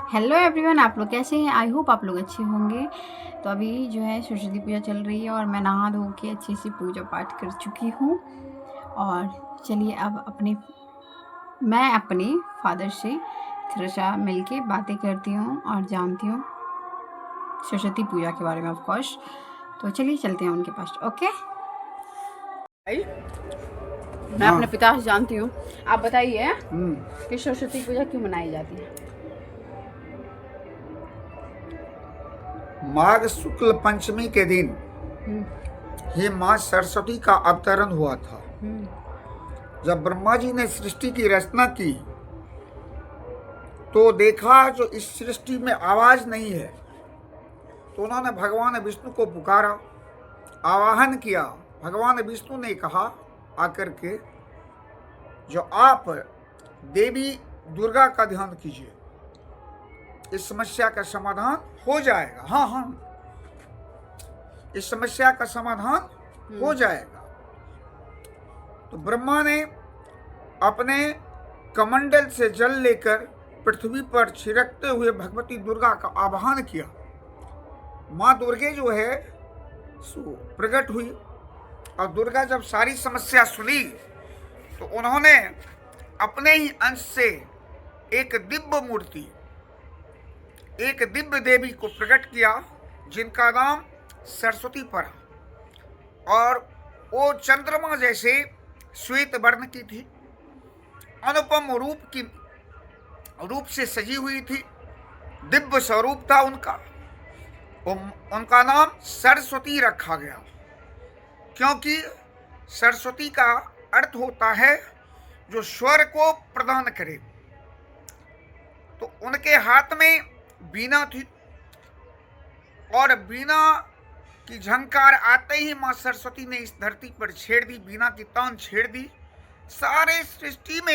Hello everyone, आप लोग कैसे हैं? आई होप आप लोग अच्छे होंगे। तो अभी जो है सरस्वती पूजा चल रही है और मैं नहा धो के अच्छे से पूजा पाठ कर चुकी हूँ। और चलिए अब मैं अपने फादर से थोड़ा सा मिल के बातें करती हूँ और जानती हूँ सरस्वती पूजा के बारे में ऑफ कोर्स। तो चलिए चलते हैं उनके पास। ओके, मैं अपने पिता से जानती हूँ, आप बताइए कि सरस्वती पूजा क्यों मनाई जाती है? माघ शुक्ल पंचमी के दिन ही माँ सरस्वती का अवतरण हुआ था। जब ब्रह्मा जी ने सृष्टि की रचना की तो देखा जो इस सृष्टि में आवाज नहीं है, तो उन्होंने भगवान विष्णु को पुकारा, आवाहन किया। भगवान विष्णु ने कहा आकर के, जो आप देवी दुर्गा का ध्यान कीजिए, इस समस्या का समाधान हो जाएगा। हाँ हाँ, इस समस्या का समाधान हो जाएगा। तो ब्रह्मा ने अपने कमंडल से जल लेकर पृथ्वी पर छिड़कते हुए भगवती दुर्गा का आवाहन किया। माँ दुर्गे जो है प्रकट हुई और दुर्गा जब सारी समस्या सुनी तो उन्होंने अपने ही अंश से एक दिव्य मूर्ति, एक दिव्य देवी को प्रकट किया जिनका नाम सरस्वती पड़ा। और वो चंद्रमा जैसे श्वेत वर्ण की थी, अनुपम रूप से सजी हुई थी, दिव्य स्वरूप था उनका। उनका नाम सरस्वती रखा गया क्योंकि सरस्वती का अर्थ होता है जो स्वर को प्रदान करे। तो उनके हाथ में बीना थी और बीना की झंकार आते ही मां सरस्वती ने इस धरती पर छेड़ दी, बीना की तान छेड़ दी। सारे सृष्टि में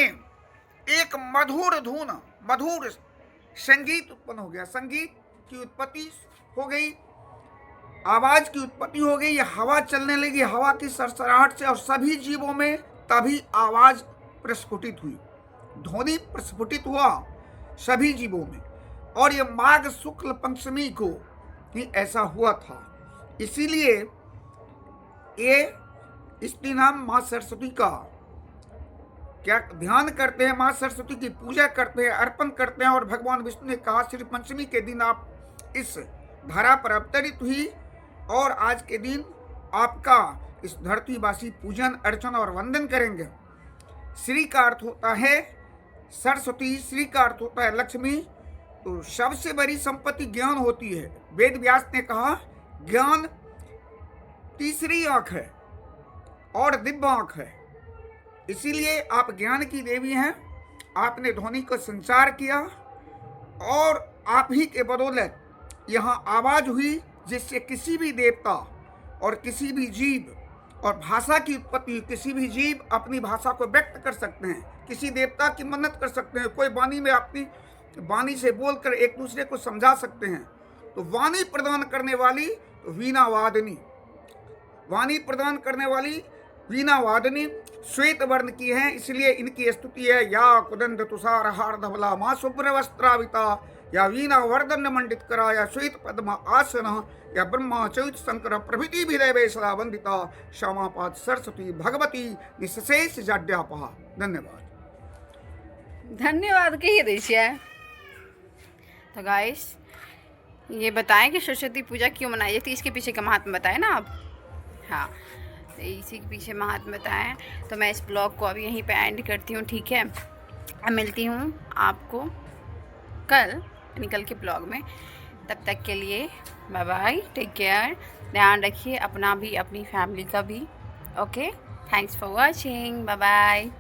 एक मधुर धुन, मधुर संगीत उत्पन्न हो गया। संगीत की उत्पत्ति हो गई, आवाज की उत्पत्ति हो गई, हवा चलने लगी, हवा की सरसराहट से, और सभी जीवों में तभी आवाज प्रस्फुटित हुई, ध्वनि प्रस्फुटित हुआ सभी जीवों में। और ये माघ शुक्ल पंचमी को ही ऐसा हुआ था। इसीलिए ये इसकी नाम माँ सरस्वती का क्या ध्यान करते हैं, माँ सरस्वती की पूजा करते हैं, अर्पण करते हैं। और भगवान विष्णु ने कहा श्री पंचमी के दिन आप इस धरा पर अवतरित हुई और आज के दिन आपका इस धरतीवासी पूजन अर्चन और वंदन करेंगे। श्री का अर्थ होता है सरस्वती, श्री का अर्थ होता है लक्ष्मी। तो सबसे बड़ी संपत्ति ज्ञान होती है। वेद व्यास ने कहा ज्ञान तीसरी आंख है और दिव्य आंख है। इसीलिए आप ज्ञान की देवी हैं। आपने ध्वनि को संचार किया और आप ही के बदौलत यहाँ आवाज हुई जिससे किसी भी देवता और किसी भी जीव और भाषा की उत्पत्ति, किसी भी जीव अपनी भाषा को व्यक्त कर सकते हैं, किसी देवता की मन्नत कर सकते हैं, कोई वाणी में अपनी वाणी से बोलकर एक दूसरे को समझा सकते हैं। तो वाणी प्रदान करने वाली वीणा वादनी, वाणी प्रदान करने वाली वीणा वादनी श्वेत वर्ण की है। इसलिए इनकी स्तुति है, या कुदंत तुषार हार धवला माँ शुभ्र वस्त्राविता, या वीणा वर्धन मंडित करा, या श्वेत पद्म आसन, या ब्रह्मा चौत शंकर प्रभृति विदय सदा वंदिता, श्यामापाद सरस्वती भगवती निशेष जाड्यापहा। धन्यवाद। धन्यवाद कहिए दीजिए। तो गाइस, ये बताएं कि सरस्वती पूजा क्यों मनाई जाती है, इसके पीछे का महात्मा बताएं ना आप। हाँ, तो इसी के पीछे महात्मा बताएं। तो मैं इस ब्लॉग को अभी यहीं पे एंड करती हूँ, ठीक है। अब मिलती हूँ आपको कल के ब्लॉग में। तब तक के लिए बाय बाय, टेक केयर, ध्यान रखिए अपना भी, अपनी फैमिली का भी। Okay, thanks for watching, bye bye.